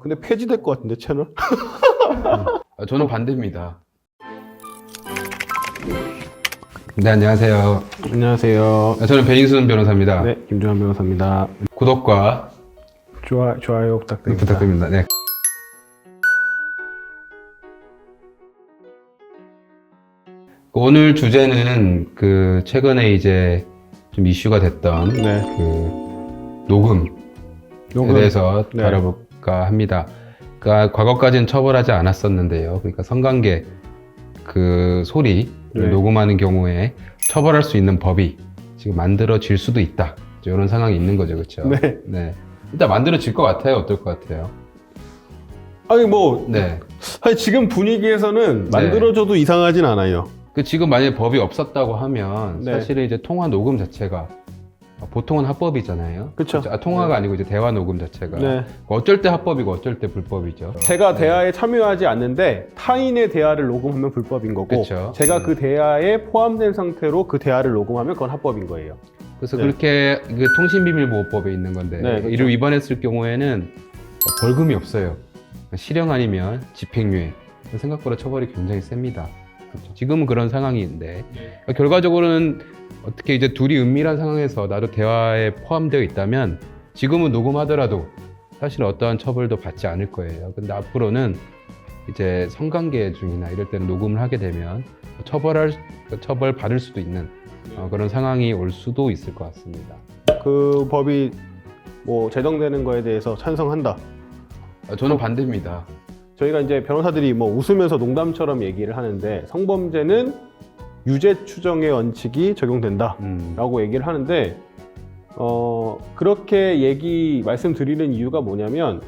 근데 폐지될 것 같은데 채널? 저는 반대입니다. 네, 안녕하세요. 안녕하세요. 저는 배인순 변호사입니다. 네, 김종환 변호사입니다. 구독과 좋아요 부탁드립니다. 부탁드립니다. 네. 오늘 주제는 최근에 이제 좀 이슈가 됐던 네. 녹음에 대해서 네. 다뤄볼까 합니다. 그러니까 과거까지는 처벌하지 않았었는데요. 그러니까 성관계 소리를 네. 녹음하는 경우에 처벌할 수 있는 법이 지금 만들어질 수도 있다. 이런 상황이 있는 거죠, 그렇죠? 네. 네. 일단 만들어질 것 같아요. 어떨 것 같아요? 아니 뭐 네. 아니, 지금 분위기에서는 만들어져도 이상하진 않아요. 지금 만약에 법이 없었다고 하면 네. 사실은 이제 통화 녹음 자체가 보통은 합법이잖아요. 그쵸. 통화가 네. 아니고 이제 대화 녹음 자체가 네. 어쩔 때 합법이고 어쩔 때 불법이죠. 제가 대화에 참여하지 않는데 타인의 대화를 녹음하면 불법인 거고, 그쵸. 제가 그 대화에 포함된 상태로 그 대화를 녹음하면 그건 합법인 거예요. 그래서 네. 그렇게 통신비밀보호법에 있는 건데 네, 그쵸. 이를 위반했을 경우에는 벌금이 없어요. 실형 아니면 집행유예. 생각보다 처벌이 굉장히 셉니다. 그렇죠. 지금은 그런 상황인데 결과적으로는 어떻게 이제 둘이 은밀한 상황에서 나도 대화에 포함되어 있다면 지금은 녹음하더라도 사실 어떠한 처벌도 받지 않을 거예요. 근데 앞으로는 이제 성관계 중이나 이럴 때는 녹음을 하게 되면 처벌 받을 수도 있는 그런 상황이 올 수도 있을 것 같습니다. 그 법이 뭐 제정되는 거에 대해서 찬성한다. 저는 반대입니다. 저희가 이제 변호사들이 뭐 웃으면서 농담처럼 얘기를 하는데, 성범죄는 유죄 추정의 원칙이 적용된다라고 얘기를 하는데, 그렇게 말씀드리는 이유가 뭐냐면,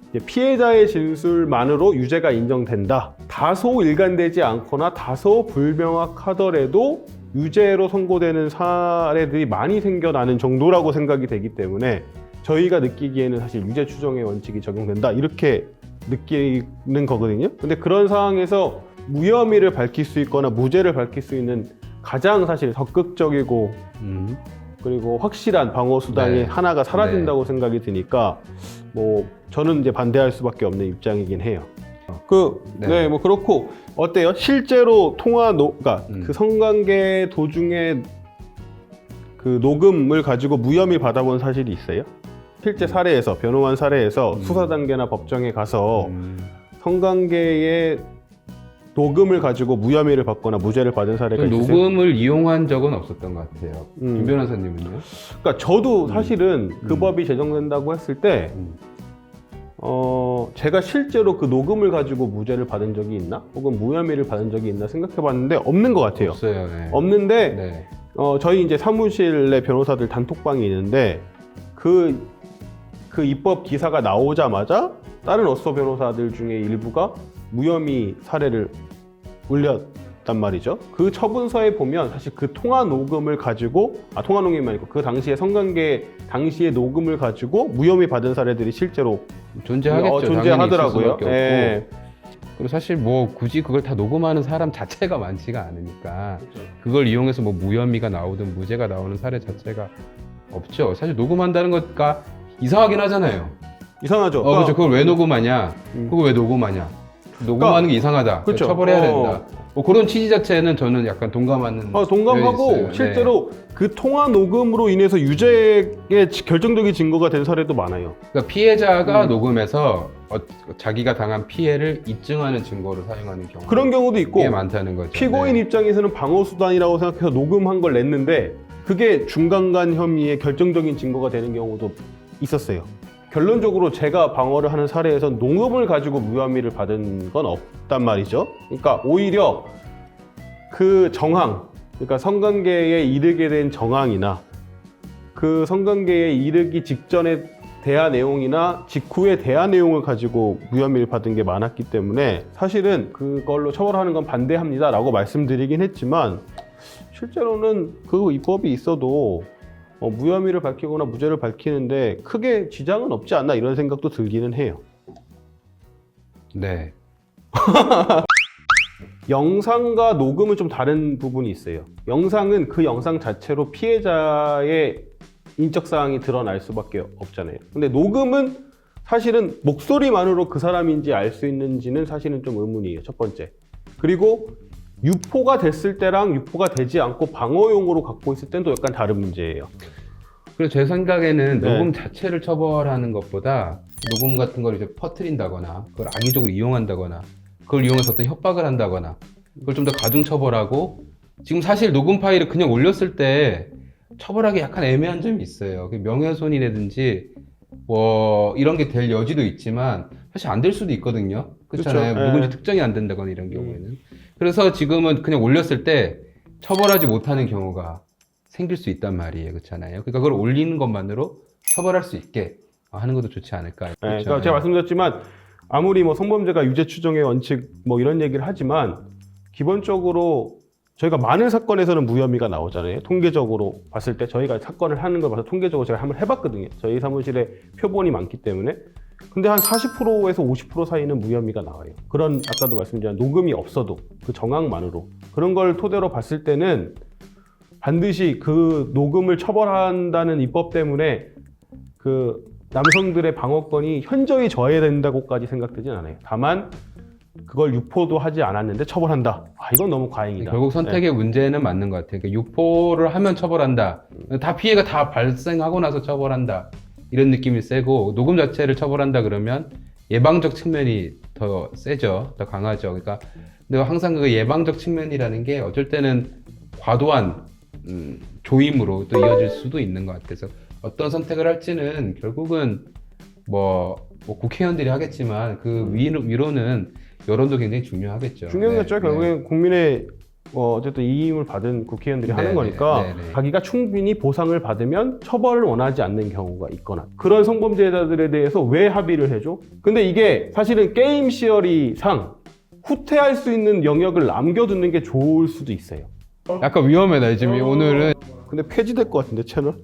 이제 피해자의 진술만으로 유죄가 인정된다. 다소 일관되지 않거나 다소 불명확하더라도 유죄로 선고되는 사례들이 많이 생겨나는 정도라고 생각이 되기 때문에 저희가 느끼기에는 사실 유죄 추정의 원칙이 적용된다 이렇게 느끼는 거거든요. 근데 그런 상황에서 무혐의를 밝힐 수 있거나 무죄를 밝힐 수 있는 가장 사실 적극적이고 그리고 확실한 방어 수단이 네. 하나가 사라진다고 생각이 드니까 뭐 저는 이제 반대할 수밖에 없는 입장이긴 해요. 네. 뭐 그렇고 어때요? 실제로 그러니까 그 성관계 도중에 그 녹음을 가지고 무혐의 받아본 사실이 있어요? 실제 사례에서, 변호한 사례에서 수사 단계나 법정에 가서 성관계의 녹음을 가지고 무혐의를 받거나 무죄를 받은 사례가 있으세요? 녹음을 이용한 적은 없었던 것 같아요. 김 변호사님은요? 그러니까 저도 사실은 그 법이 제정된다고 했을 때 제가 실제로 그 녹음을 가지고 무죄를 받은 적이 있나? 혹은 무혐의를 받은 적이 있나 생각해봤는데 없는 것 같아요. 없어요. 네. 없는데 네. 저희 이제 사무실에 변호사들 단톡방이 있는데 그 입법 기사가 나오자마자 다른 어서 변호사들 중에 일부가 무혐의 사례를 올렸단 말이죠. 그 처분서에 보면 사실 그 통화 녹음을 가지고 통화 녹음이 아니고 그 당시에 성관계 당시의 녹음을 가지고 무혐의 받은 사례들이 실제로 존재하겠죠. 존재하더라고요. 당연히 있을 수밖에 예. 없고. 그리고 사실 뭐 굳이 그걸 다 녹음하는 사람 자체가 많지가 않으니까 그걸 이용해서 뭐 무혐의가 나오든 무죄가 나오는 사례 자체가 없죠. 사실 녹음한다는 것가 이상하긴 하잖아요. 이상하죠. 그렇죠. 그걸 왜 녹음하냐? 그걸 왜 녹음하냐? 녹음하는 게 이상하다. 그쵸. 처벌해야 된다. 뭐 그런 취지 자체는 저는 약간 동감하는. 동감하고 면이 있어요. 실제로 그 통화 녹음으로 인해서 유죄의 결정적인 증거가 된 사례도 많아요. 그러니까 피해자가 녹음해서 자기가 당한 피해를 입증하는 증거로 사용하는 경우 그런 경우도 있고 꽤 많다는 거죠. 피고인 네. 입장에서는 방어 수단이라고 생각해서 녹음한 걸 냈는데 그게 중간간 혐의의 결정적인 증거가 되는 경우도 있었어요. 결론적으로 제가 방어를 하는 사례에서 녹음을 가지고 무혐의를 받은 건 없단 말이죠. 그러니까 오히려 그 정황, 그러니까 성관계에 이르게 된 정황이나 그 성관계에 이르기 직전의 대화 내용이나 직후의 대화 내용을 가지고 무혐의를 받은 게 많았기 때문에 사실은 그걸로 처벌하는 건 반대합니다 라고 말씀드리긴 했지만 실제로는 그 입법이 있어도 무혐의를 밝히거나 무죄를 밝히는데 크게 지장은 없지 않나 이런 생각도 들기는 해요. 네. 영상과 녹음은 좀 다른 부분이 있어요. 영상은 그 영상 자체로 피해자의 인적사항이 드러날 수밖에 없잖아요. 근데 녹음은 사실은 목소리만으로 그 사람인지 알 수 있는지는 사실은 좀 의문이에요. 첫 번째. 그리고 유포가 됐을 때랑 유포가 되지 않고 방어용으로 갖고 있을 때는 또 약간 다른 문제예요. 그래서 제 생각에는 네. 녹음 자체를 처벌하는 것보다 녹음 같은 걸 이제 퍼뜨린다거나 그걸 악의적으로 이용한다거나 그걸 이용해서 어떤 협박을 한다거나 그걸 좀 더 가중 처벌하고 지금 사실 녹음 파일을 그냥 올렸을 때 처벌하기 약간 애매한 점이 있어요. 그 명예훼손이라든지 뭐 이런 게 될 여지도 있지만 사실 안 될 수도 있거든요. 그렇잖아요. 그렇죠. 누군지 예. 특정이 안 된다거나 이런 경우에는. 그래서 지금은 그냥 올렸을 때 처벌하지 못하는 경우가 생길 수 있단 말이에요. 그렇잖아요. 그러니까 그걸 올리는 것만으로 처벌할 수 있게 하는 것도 좋지 않을까. 네, 그렇죠? 그러니까 제가 말씀드렸지만 아무리 뭐 성범죄가 유죄 추정의 원칙 뭐 이런 얘기를 하지만 기본적으로 저희가 많은 사건에서는 무혐의가 나오잖아요. 통계적으로 봤을 때 저희가 사건을 하는 걸 봐서 통계적으로 제가 한번 해봤거든요. 저희 사무실에 표본이 많기 때문에. 근데 한 40%에서 50% 사이는 무혐의가 나와요. 그런 아까도 말씀드린 녹음이 없어도 그 정황만으로 그런 걸 토대로 봤을 때는 반드시 그 녹음을 처벌한다는 입법 때문에 그 남성들의 방어권이 현저히 저해된다고까지 생각되진 않아요. 다만 그걸 유포도 하지 않았는데 처벌한다. 아, 이건 너무 과잉이다. 결국 선택의 문제는 맞는 것 같아요. 그러니까 유포를 하면 처벌한다. 다 피해가 다 발생하고 나서 처벌한다. 이런 느낌이 세고 녹음 자체를 처벌한다 그러면 예방적 측면이 더 세죠. 더 강하죠. 그러니까 내가 항상 그 예방적 측면이라는 게 어쩔 때는 과도한 조임으로 또 이어질 수도 있는 것 같아서 어떤 선택을 할지는 결국은 뭐 국회의원들이 하겠지만 그 위로는 여론도 굉장히 중요하겠죠. 중요하겠죠. 네, 결국엔 국민의 어쨌든 이임을 받은 국회의원들이 하는 네, 거니까 네, 네. 자기가 충분히 보상을 받으면 처벌을 원하지 않는 경우가 있거나 그런 성범죄자들에 대해서 왜 합의를 해줘? 근데 이게 사실은 게임 시어리상 후퇴할 수 있는 영역을 남겨두는 게 좋을 수도 있어요. 약간 위험해 나 지금 오늘은 근데 폐지될 것 같은데 채널?